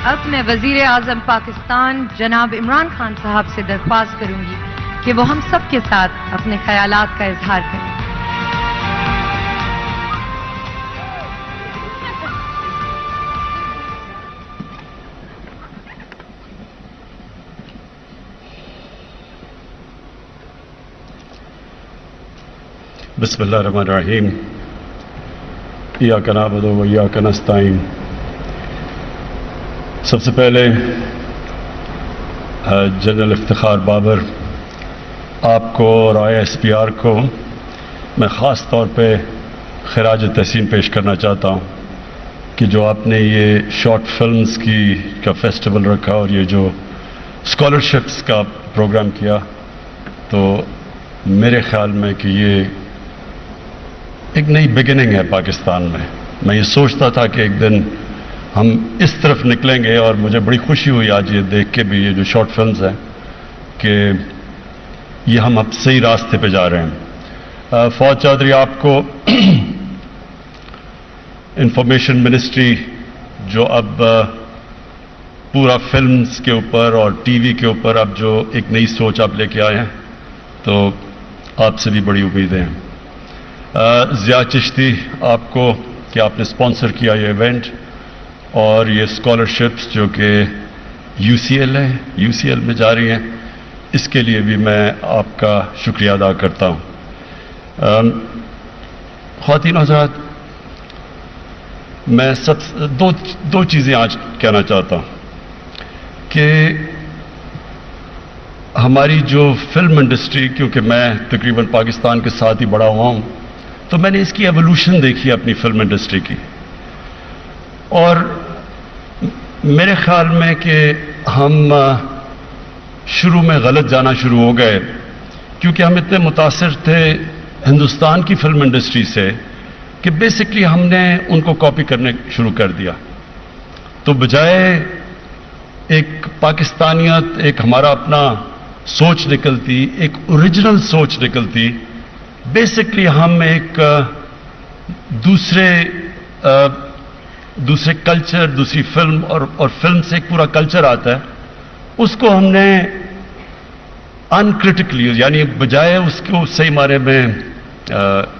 اب میں وزیر اعظم پاکستان جناب عمران خان صاحب سے درخواست کروں گی کہ وہ ہم سب کے ساتھ اپنے خیالات کا اظہار کریں۔ بسم اللہ الرحمن الرحیم۔ ایاک نعبد و ایاک نستعین۔ سب سے پہلے جنرل افتخار بابر آپ کو اور ISPR کو میں خاص طور پہ خراج تحسین پیش کرنا چاہتا ہوں کہ جو آپ نے یہ شارٹ فلمز کا فیسٹیول رکھا اور یہ جو اسکالرشپس کا پروگرام کیا، تو میرے خیال میں کہ یہ ایک نئی بگننگ ہے پاکستان میں۔ میں یہ سوچتا تھا کہ ایک دن ہم اس طرف نکلیں گے، اور مجھے بڑی خوشی ہوئی آج یہ دیکھ کے بھی، یہ جو شارٹ فلمز ہیں، کہ یہ ہم اب صحیح راستے پہ جا رہے ہیں۔ فواد چودھری، آپ کو انفارمیشن منسٹری جو اب پورا فلمز کے اوپر اور ٹی وی کے اوپر اب جو ایک نئی سوچ آپ لے کے آئے ہیں، تو آپ سے بھی بڑی امیدیں ہیں۔ ضیاء چشتی، آپ کو کہ آپ نے اسپانسر کیا یہ ایونٹ اور یہ اسکالرشپس جو کہ UCL ہے، UCL میں جاری ہیں، اس کے لیے بھی میں آپ کا شکریہ ادا کرتا ہوں۔ خواتین و حضرات، میں دو چیزیں آج کہنا چاہتا ہوں کہ ہماری جو فلم انڈسٹری، کیونکہ میں تقریباً پاکستان کے ساتھ ہی بڑا ہوا ہوں، تو میں نے اس کی ایولیوشن دیکھی اپنی فلم انڈسٹری کی، اور میرے خیال میں کہ ہم شروع میں غلط جانا شروع ہو گئے، کیونکہ ہم اتنے متاثر تھے ہندوستان کی فلم انڈسٹری سے کہ بیسکلی ہم نے ان کو کاپی کرنے شروع کر دیا۔ تو بجائے ایک پاکستانیت، ایک ہمارا اپنا سوچ نکلتی، ایک اوریجنل سوچ نکلتی، بیسکلی ہم ایک دوسرے کلچر، دوسری فلم اور فلم سے ایک پورا کلچر آتا ہے، اس کو ہم نے انکرٹیکلی، یعنی بجائے اس کو صحیح معنی میں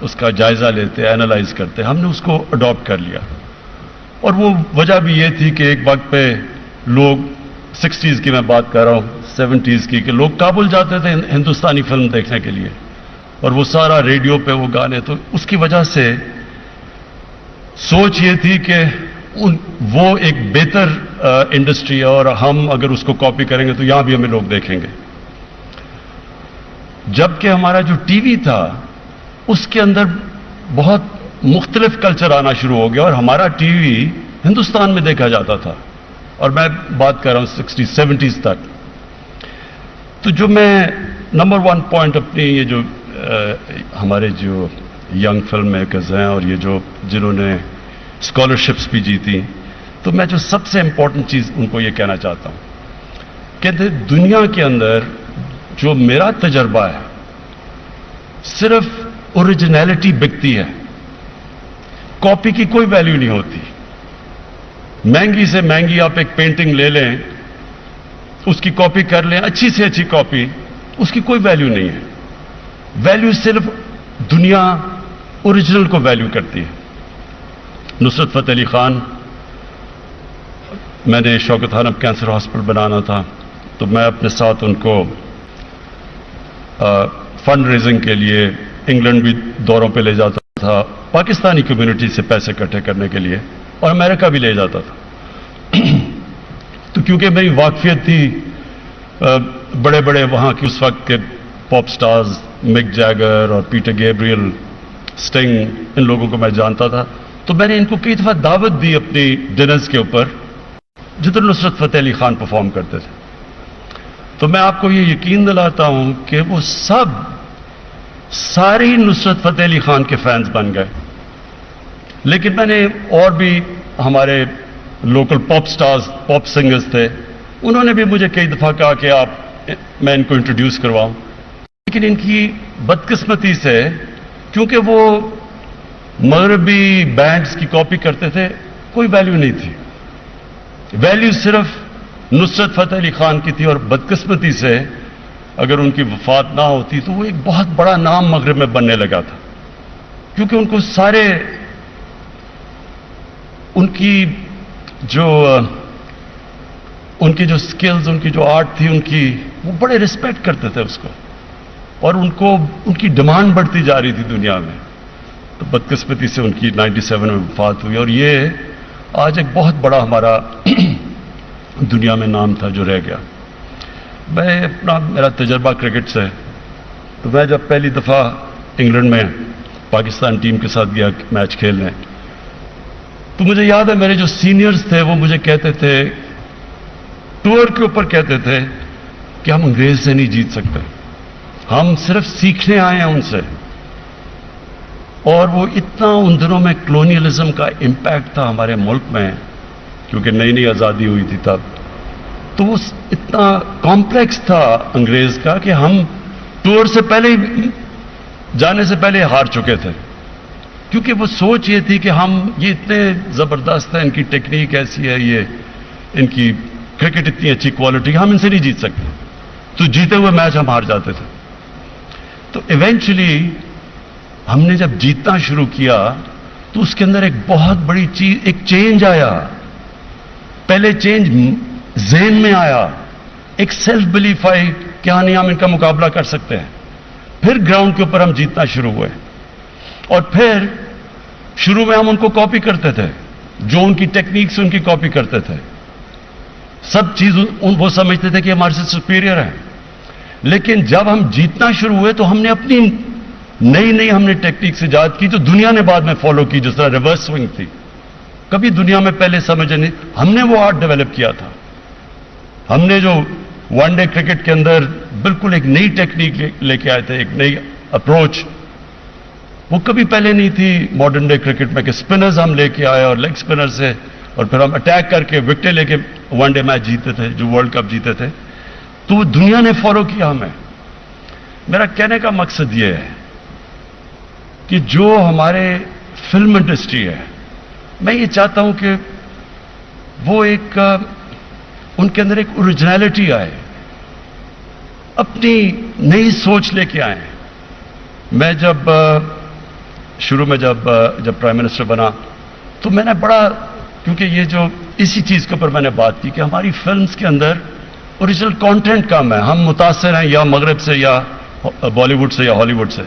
اس کا جائزہ لیتے، اینالائز کرتے، ہم نے اس کو اڈاپٹ کر لیا۔ اور وہ وجہ بھی یہ تھی کہ ایک وقت پہ لوگ 60s کی میں بات کر رہا ہوں، 70s کی، کہ لوگ کابل جاتے تھے ہندوستانی فلم دیکھنے کے لیے، اور وہ سارا ریڈیو پہ وہ گانے، تو اس کی وجہ سے سوچ یہ تھی کہ وہ ایک بہتر انڈسٹری ہے، اور ہم اگر اس کو کاپی کریں گے تو یہاں بھی ہمیں لوگ دیکھیں گے۔ جبکہ ہمارا جو ٹی وی تھا اس کے اندر بہت مختلف کلچر آنا شروع ہو گیا، اور ہمارا ٹی وی ہندوستان میں دیکھا جاتا تھا، اور میں بات کر رہا ہوں 60s 70s تک۔ تو جو میں نمبر 1 پوائنٹ اپنی یہ جو ہمارے جو ینگ فلم میکرز ہیں اور یہ جو جنہوں نے اسکالرشپس بھی جیتی، تو میں جو سب سے امپورٹنٹ چیز ان کو یہ کہنا چاہتا ہوں کہ دنیا کے اندر جو میرا تجربہ ہے، صرف اوریجنیلٹی بکتی ہے، کاپی کی کوئی ویلیو نہیں ہوتی۔ مہنگی سے مہنگی آپ ایک پینٹنگ لے لیں، اس کی کاپی کر لیں، اچھی سے اچھی کاپی، اس کی کوئی ویلیو نہیں ہے۔ ویلیو صرف دنیا اوریجنل کو ویلیو کرتی ہے۔ نصرت فتح علی خان، میں نے شوکت حنف کینسر ہاسپٹل بنانا تھا، تو میں اپنے ساتھ ان کو فنڈ ریزنگ کے لیے انگلینڈ بھی دوروں پہ لے جاتا تھا، پاکستانی کمیونٹی سے پیسے اکٹھے کرنے کے لیے، اور امریکہ بھی لے جاتا تھا۔ تو کیونکہ میری واقفیت تھی بڑے بڑے وہاں کی اس وقت کے پاپ سٹارز، مک جیگر اور پیٹر گیبریل، سٹنگ، ان لوگوں کو میں جانتا تھا، تو میں نے ان کو کئی دفعہ دعوت دی اپنی ڈنرز کے اوپر جدھر نصرت فتح علی خان پرفارم کرتے تھے۔ تو میں آپ کو یہ یقین دلاتا ہوں کہ وہ ساری نصرت فتح علی خان کے فینس بن گئے۔ لیکن میں نے اور بھی ہمارے لوکل پاپ سٹارز، پاپ سنگرز تھے، انہوں نے بھی مجھے کئی دفعہ کہا کہ میں ان کو انٹروڈیوس کرواؤں، لیکن ان کی بدقسمتی سے، کیونکہ وہ مغربی بینڈز کی کاپی کرتے تھے، کوئی ویلیو نہیں تھی۔ ویلیو صرف نصرت فتح علی خان کی تھی، اور بدقسمتی سے اگر ان کی وفات نہ ہوتی تو وہ ایک بہت بڑا نام مغرب میں بننے لگا تھا، کیونکہ ان کو سارے ان کی جو سکلز، ان کی جو آرٹ تھی، وہ بڑے ریسپیکٹ کرتے تھے اس کو، اور ان کی ڈیمانڈ بڑھتی جا رہی تھی دنیا میں. تو بدقسمتی سے ان کی 97 میں وفات ہوئی، اور یہ آج ایک بہت بڑا ہمارا دنیا میں نام تھا جو رہ گیا. میرا تجربہ کرکٹ سے، تو میں جب پہلی دفعہ انگلینڈ میں پاکستان ٹیم کے ساتھ گیا میچ کھیلنے، تو مجھے یاد ہے میرے جو سینئرز تھے وہ مجھے کہتے تھے، ٹور کے اوپر کہتے تھے کہ ہم انگریز سے نہیں جیت سکتے، ہم صرف سیکھنے آئے ہیں ان سے. اور وہ اتنا ان دنوں میں کلونیلزم کا امپیکٹ تھا ہمارے ملک میں، کیونکہ نئی نئی آزادی ہوئی تھی تب، تو وہ اتنا کمپلیکس تھا انگریز کا کہ ہم ٹور سے پہلے جانے سے پہلے ہار چکے تھے، کیونکہ وہ سوچ یہ تھی کہ ہم یہ اتنے زبردست ہیں، ان کی ٹیکنیک ایسی ہے، یہ ان کی کرکٹ اتنی اچھی کوالٹی، ہم ان سے نہیں جیت سکتے. تو جیتے ہوئے میچ ہم ہار جاتے تھے. تو ایونچولی ہم نے جب جیتنا شروع کیا تو اس کے اندر ایک بہت بڑی چیز، ایک چینج آیا. پہلے چینج ذہن میں آیا، ایک سیلف بلیف آئی کہ ہاں نہیں، ہم ان کا مقابلہ کر سکتے ہیں. پھر گراؤنڈ کے اوپر ہم جیتنا شروع ہوئے، اور پھر شروع میں ہم ان کو کاپی کرتے تھے، جو ان کی ٹیکنیک سے ان کی کاپی کرتے تھے، سب چیز وہ سمجھتے تھے کہ ہمارے سے سپیریئر ہیں. لیکن جب ہم جیتنا شروع ہوئے تو ہم نے اپنی نئی ہم نے ٹیکنیک سے ایجاد کی جو دنیا نے بعد میں فالو کی، جس طرح ریورس سوئنگ تھی، کبھی دنیا میں پہلے سمجھ نہیں. ہم نے وہ آرٹ ڈیولپ کیا تھا. ہم نے جو ون ڈے کرکٹ کے اندر بالکل ایک نئی ٹیکنیک لے کے آئے تھے، ایک نئی اپروچ، وہ کبھی پہلے نہیں تھی ماڈرن ڈے کرکٹ میں، کہ اسپنرز ہم لے کے آئے اور لیگ اسپنر سے، اور پھر ہم اٹیک کر کے وکٹیں لے کے ون ڈے میچ جیتے تھے، جو ورلڈ کپ جیتے تھے. تو وہ دنیا نے فالو کیا ہمیں. میرا کہنے کا مقصد یہ ہے کہ جو ہمارے فلم انڈسٹری ہے، میں یہ چاہتا ہوں کہ وہ ایک ان کے اندر ایک اوریجنلٹی آئے، اپنی نئی سوچ لے کے آئیں. میں جب شروع میں جب پرائم منسٹر بنا تو میں نے بڑا، کیونکہ یہ جو اسی چیز کے اوپر میں نے بات کی کہ ہماری فلمز کے اندر اوریجنل کانٹینٹ کم ہے، ہم متاثر ہیں یا مغرب سے یا بالی ووڈ سے یا ہالی ووڈ سے.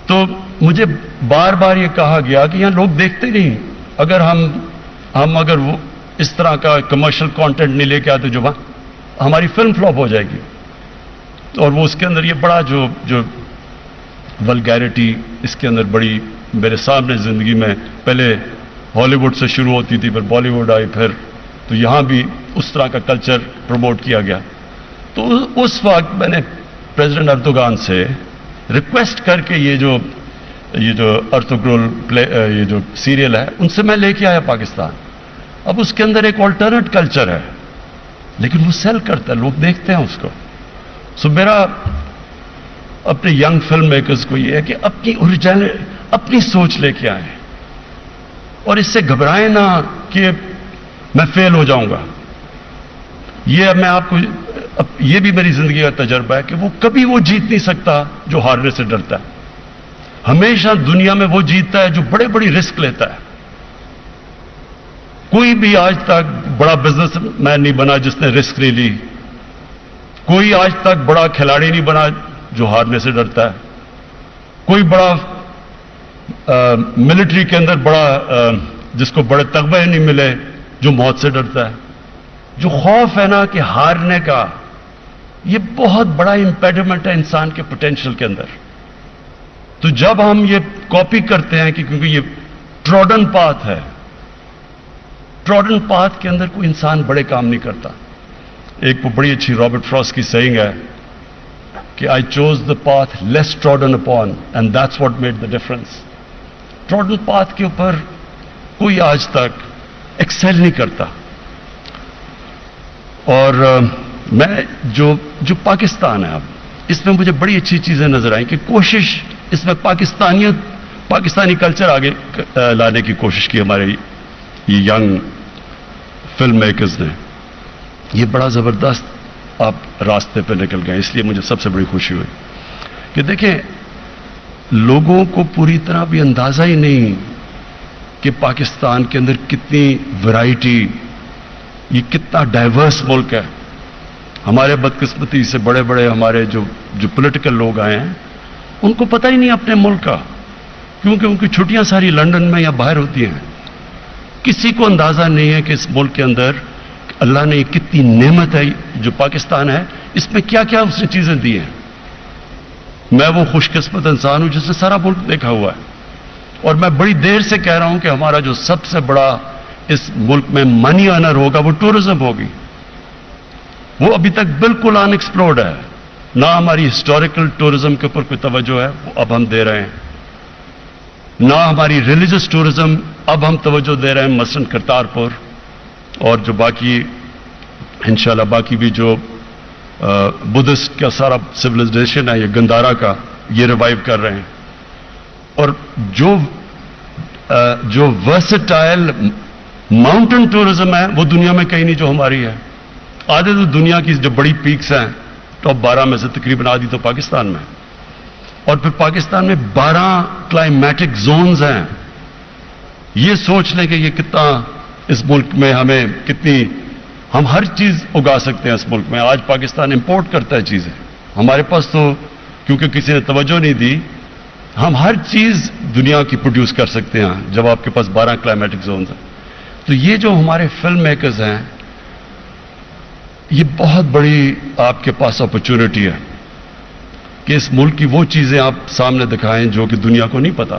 تو مجھے بار بار یہ کہا گیا کہ یہاں لوگ دیکھتے نہیں، اگر ہم اگر وہ اس طرح کا کمرشل کانٹینٹ نہیں لے کے آتے جو ہماری فلم فلاپ ہو جائے گی. اور وہ اس کے اندر یہ بڑا جو ولگیرٹی اس کے اندر بڑی میرے سامنے زندگی میں، پہلے ہالی ووڈ سے شروع ہوتی تھی، پھر بالی ووڈ آئی، پھر تو یہاں بھی اس طرح کا کلچر پروموٹ کیا گیا. تو اس وقت میں نے پریزیڈنٹ اردوغان سے ریکویسٹ کر کے یہ جو ارطغرل یہ جو سیریل ہے ان سے میں لے کے آیا پاکستان. اب اس کے اندر ایک آلٹرنیٹ کلچر ہے، لیکن وہ سیل کرتا ہے، لوگ دیکھتے ہیں اس کو. سو میرا اپنے ینگ فلم میکرز کو یہ ہے کہ اپنی اوریجنل، اپنی سوچ لے کے آئیں، اور اس سے گھبرائیں نہ کہ میں فیل ہو جاؤں گا. یہ میں آپ کو، یہ بھی میری زندگی کا تجربہ ہے کہ وہ کبھی وہ جیت نہیں سکتا جو ہارنے سے ڈرتا ہے. ہمیشہ دنیا میں وہ جیتتا ہے جو بڑے بڑی رسک لیتا ہے. کوئی بھی آج تک بڑا بزنس مین نہیں بنا جس نے رسک نہیں لی. کوئی آج تک بڑا کھلاڑی نہیں بنا جو ہارنے سے ڈرتا ہے. کوئی بڑا ملٹری کے اندر بڑا جس کو بڑے تغمے نہیں ملے جو موت سے ڈرتا ہے. جو خوف ہے نا کہ ہارنے کا، یہ بہت بڑا امپیڈمنٹ ہے انسان کے پوٹینشل کے اندر. تو جب ہم یہ کاپی کرتے ہیں کہ کیونکہ یہ ٹراڈن پاتھ ہے، ٹراڈن پاتھ کے اندر کوئی انسان بڑے کام نہیں کرتا. ایک وہ بڑی اچھی رابرٹ فراسٹ کی سیئنگ ہے کہ I choose the path less trodden upon and that's what made the difference. Trodden path کے اوپر کوئی آج تک ایکسل نہیں کرتا. اور میں جو پاکستان ہے اب، اس میں مجھے بڑی اچھی چیزیں نظر آئیں کہ کوشش اس میں پاکستانی کلچر آگے لانے کی کوشش کی ہمارے یہ ینگ فلم میکرز نے یہ بڑا زبردست آپ راستے پہ نکل گئے. اس لیے مجھے سب سے بڑی خوشی ہوئی کہ دیکھیں لوگوں کو پوری طرح بھی اندازہ ہی نہیں کہ پاکستان کے اندر کتنی ورائٹی، یہ کتنا ڈائیورس ملک ہے. ہمارے بدقسمتی سے بڑے بڑے ہمارے جو پولیٹیکل لوگ آئے ہیں ان کو پتہ ہی نہیں اپنے ملک کا، کیونکہ ان کی چھٹیاں ساری لندن میں یا باہر ہوتی ہیں. کسی کو اندازہ نہیں ہے کہ اس ملک کے اندر اللہ نے کتنی نعمت ہے جو پاکستان ہے، اس میں کیا کیا اس نے چیزیں دی ہیں. میں وہ خوش قسمت انسان ہوں جس نے سارا ملک دیکھا ہوا ہے، اور میں بڑی دیر سے کہہ رہا ہوں کہ ہمارا جو سب سے بڑا اس ملک میں منی ارنر ہوگا وہ ٹورزم ہوگی. وہ ابھی تک بالکل ان ایکسپلورڈ ہے. نہ ہماری ہسٹوریکل ٹورزم کے اوپر کوئی توجہ ہے، وہ اب ہم دے رہے ہیں. نہ ہماری ریلیجس ٹورزم اب ہم توجہ دے رہے ہیں، مثلا کرتارپور اور جو باقی انشاءاللہ باقی بھی جو بدھسٹ کا سارا سویلائزیشن ہے، یہ گندارا کا یہ ریوائیو کر رہے ہیں. اور جو ورسٹائل ماؤنٹن ٹورزم ہے وہ دنیا میں کہیں نہیں جو ہماری ہے. آدھے تو دنیا کی جو بڑی پیکس ہیں ٹاپ 12 میں سے تقریباً آدھی تو پاکستان میں، اور پھر پاکستان میں 12 کلائمیٹک زونز ہیں. یہ سوچ لیں کہ یہ کتنا اس ملک میں ہمیں کتنی، ہم ہر چیز اگا سکتے ہیں اس ملک میں. آج پاکستان امپورٹ کرتا ہے چیزیں، ہمارے پاس تو کیونکہ کسی نے توجہ نہیں دی ہم ہر چیز دنیا کی پروڈیوس کر سکتے ہیں جب آپ کے پاس 12 کلائمیٹک زونز ہیں. تو یہ جو ہمارے فلم میکرز ہیں یہ بہت بڑی آپ کے پاس اپرچونٹی ہے کہ اس ملک کی وہ چیزیں آپ سامنے دکھائیں جو کہ دنیا کو نہیں پتا.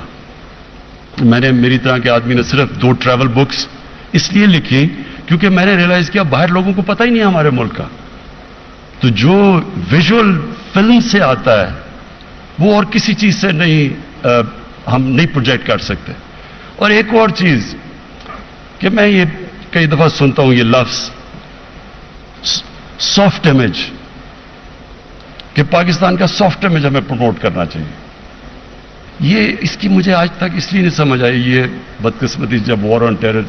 میں نے میری طرح کے آدمی نے صرف 2 ٹریول بکس اس لیے لکھی کیونکہ میں نے ریئلائز کیا باہر لوگوں کو پتہ ہی نہیں ہے ہمارے ملک کا. تو جو ویژول فلم سے آتا ہے وہ اور کسی چیز سے نہیں ہم نہیں پروجیکٹ کر سکتے. اور ایک اور چیز کہ میں یہ کئی دفعہ سنتا ہوں یہ لفظ سافٹ امیج، کہ پاکستان کا سافٹ امیج ہمیں پروموٹ کرنا چاہیے. یہ اس کی مجھے آج تک اس لیے نہیں سمجھ آئی. یہ بدقسمتی جب وار آن ٹیرر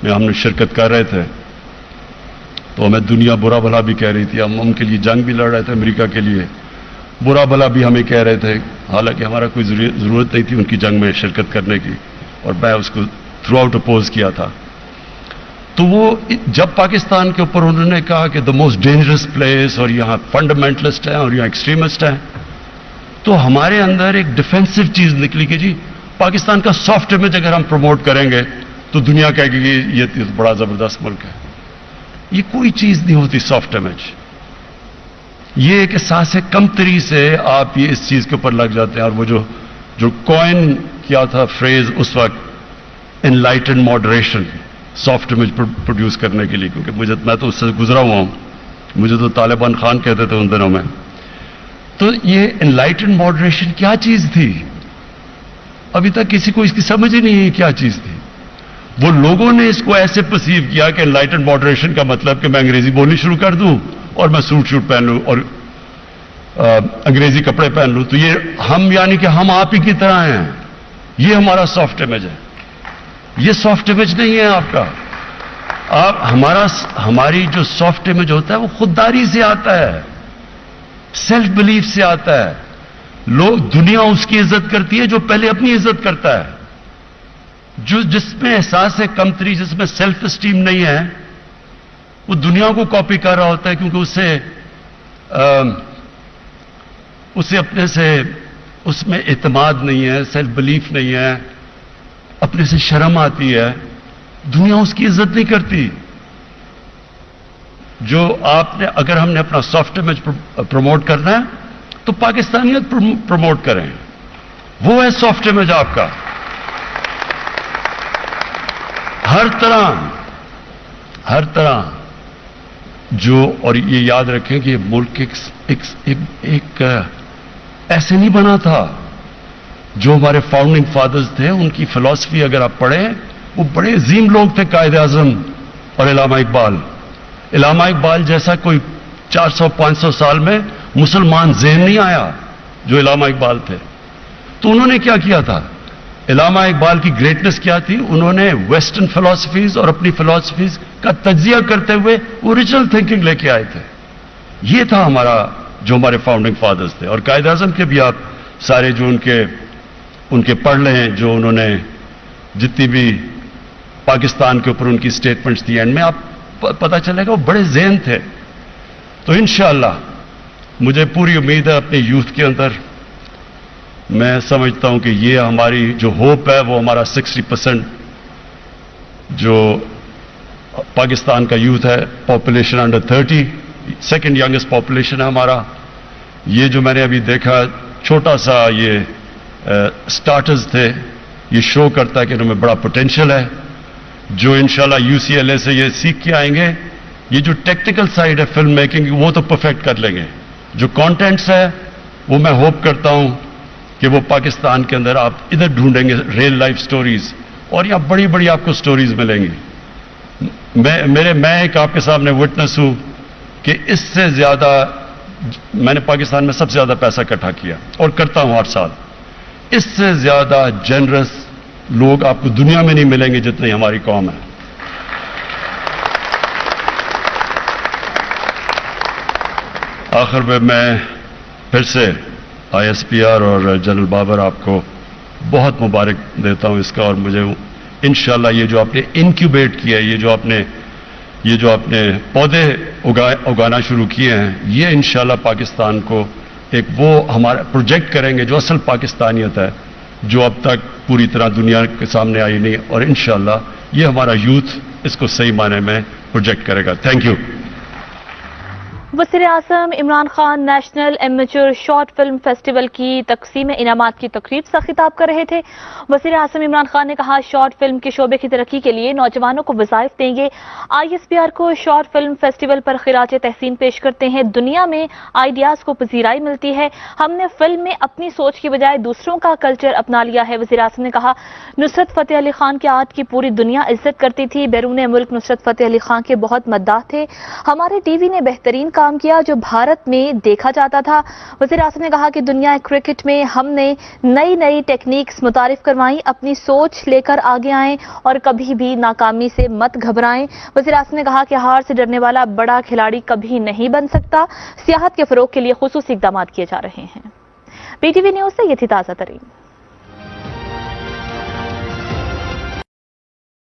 میں ہم نے شرکت کر رہے تھے تو ہمیں دنیا برا بھلا بھی کہہ رہی تھی. ہم ان کے لیے جنگ بھی لڑ رہے تھے، امریکہ کے لیے برا بھلا بھی ہمیں کہہ رہے تھے، حالانکہ ہمارا کوئی ضرورت نہیں تھی ان کی جنگ میں شرکت کرنے کی، اور میں اس کو تھرو آؤٹ اپوز کیا تھا. تو وہ جب پاکستان کے اوپر انہوں نے کہا کہ دا موسٹ ڈینجرس پلیس اور یہاں فنڈامنٹلسٹ ہیں اور یہاں ایکسٹریمسٹ ہیں، تو ہمارے اندر ایک ڈیفینسو چیز نکلی کہ جی پاکستان کا سافٹ امیج اگر ہم پروموٹ کریں گے تو دنیا کہے گی کہ یہ بڑا زبردست ملک ہے. یہ کوئی چیز نہیں ہوتی سافٹ امیج. یہ ایک احساس کمتری سے آپ یہ اس چیز کے اوپر لگ جاتے ہیں. اور وہ جو کوئن کیا تھا فریز اس وقت، enlighten moderation, soft image produce کرنے کے لیے، کیونکہ میں تو اس سے گزرا ہوا ہوں، مجھے تو طالبان خان کہتے تھے ان دنوں میں. تو یہ انلائٹن ماڈریشن کیا چیز تھی؟ ابھی تک کسی کو اس کی سمجھ ہی نہیں ہے کیا چیز تھی. وہ لوگوں نے اس کو ایسے پرسیو کیا کہ انلائٹن ماڈریشن کا مطلب کہ میں انگریزی بولنی شروع کر دوں اور میں سوٹ پہن لوں اور انگریزی کپڑے پہن لوں، تو یہ ہم یعنی کہ ہم آپ ہی کی طرح ہیں. یہ ہمارا سافٹ امیج ہے. یہ سافٹ امیج نہیں ہے آپ کا. ہماری جو سافٹ امیج ہوتا ہے وہ خودداری سے آتا ہے، سیلف بلیف سے آتا ہے. لوگ دنیا اس کی عزت کرتی ہے جو پہلے اپنی عزت کرتا ہے. جس میں احساس کمتری، جس میں سیلف اسٹیم نہیں ہے، وہ دنیا کو کاپی کر رہا ہوتا ہے کیونکہ اسے اپنے سے اس میں اعتماد نہیں ہے، سیلف بلیف نہیں ہے، اپنے سے شرم آتی ہے. دنیا اس کی عزت نہیں کرتی. جو آپ نے اگر ہم نے اپنا سافٹ امیج پروموٹ کرنا ہے تو پاکستانیت پروموٹ کریں. وہ ہے سافٹ امیج آپ کا. ہر طرح جو، اور یہ یاد رکھیں کہ یہ ملک ایک ایسے نہیں بنا تھا. جو ہمارے فاؤنڈنگ فادرز تھے ان کی فلسفی اگر آپ پڑھیں، وہ بڑے عظیم لوگ تھے. قائد اعظم اور علامہ اقبال جیسا کوئی 400-500 سال میں مسلمان ذہن نہیں آیا جو علامہ اقبال تھے. تو انہوں نے کیا کیا تھا؟ علامہ اقبال کی گریٹنس کیا تھی؟ انہوں نے ویسٹرن فلاسفیز اور اپنی فلاسفیز کا تجزیہ کرتے ہوئے اوریجنل تھنکنگ لے کے آئے تھے. یہ تھا ہمارا جو ہمارے فاؤنڈنگ فادرز تھے. اور قائد اعظم کے بھی آپ سارے جو ان کے پڑھ لے ہیں, جو انہوں نے جتنی بھی پاکستان کے اوپر ان کی سٹیٹمنٹس تھی, اینڈ میں آپ پتہ چلے گا وہ بڑے ذہین تھے. تو انشاءاللہ مجھے پوری امید ہے اپنے یوتھ کے اندر. میں سمجھتا ہوں کہ یہ ہماری جو ہوپ ہے وہ ہمارا 60% جو پاکستان کا یوتھ ہے, population under 30, second youngest population ہے ہمارا. یہ جو میں نے ابھی دیکھا چھوٹا سا یہ سٹارٹرز تھے, یہ شو کرتا ہے کہ انہوں میں بڑا پوٹینشیل ہے, جو انشاءاللہ UCLA سے یہ سیکھ کے آئیں گے. یہ جو ٹیکنیکل سائیڈ ہے فلم میکنگ وہ تو پرفیکٹ کر لیں گے. جو کانٹینٹس ہے وہ میں ہوپ کرتا ہوں کہ وہ پاکستان کے اندر آپ ادھر ڈھونڈیں گے ریئل لائف سٹوریز, اور یہاں بڑی بڑی آپ کو سٹوریز ملیں گی. میں ایک آپ کے سامنے وٹنس ہوں کہ اس سے زیادہ میں نے پاکستان میں سب سے زیادہ پیسہ اکٹھا کیا اور کرتا ہوں ہر سال. اس سے زیادہ جنرس لوگ آپ کو دنیا میں نہیں ملیں گے جتنی ہماری قوم ہے. آخر میں پھر سے ISPR اور جنرل بابر آپ کو بہت مبارک دیتا ہوں اس کا. اور مجھے انشاءاللہ یہ جو آپ نے انکیوبیٹ کیا ہے, یہ جو آپ نے پودے اگانا شروع کیے ہیں, یہ انشاءاللہ پاکستان کو ایک وہ ہمارا پروجیکٹ کریں گے جو اصل پاکستانیت ہے, جو اب تک پوری طرح دنیا کے سامنے آئی نہیں. اور انشاءاللہ یہ ہمارا یوتھ اس کو صحیح معنی میں پروجیکٹ کرے گا. Thank you. وزیر اعظم Imran Khan national amateur short film festival کی تقسیم انعامات کی تقریب سے خطاب کر رہے تھے. وزیر اعظم عمران خان نے کہا شارٹ فلم کے شعبے کی ترقی کے لیے نوجوانوں کو وظائف دیں گے. ISPR کو شارٹ فلم فیسٹیول پر خراج تحسین پیش کرتے ہیں. دنیا میں آئیڈیاز کو پذیرائی ملتی ہے, ہم نے فلم میں اپنی سوچ کی بجائے دوسروں کا کلچر اپنا لیا ہے. وزیر اعظم نے کہا نصرت فتح علی خان کے آرٹ کی پوری دنیا عزت کرتی تھی. بیرون ملک نصرت فتح علی خان کے بہت مداح تھے. ہمارے ٹی وی نے بہترین کام کیا جو بھارت میں دیکھا جاتا تھا. وزیر اعظم نے کہا کہ دنیا کرکٹ میں ہم نے نئی ٹیکنیکس متعارف کروائیں. اپنی سوچ لے کر آگے آئیں اور کبھی بھی ناکامی سے مت گھبرائیں. وزیر اعظم نے کہا کہ ہار سے ڈرنے والا بڑا کھلاڑی کبھی نہیں بن سکتا. سیاحت کے فروغ کے لیے خصوصی اقدامات کیے جا رہے ہیں. PTV نیوز سے یہ تھی تازہ ترین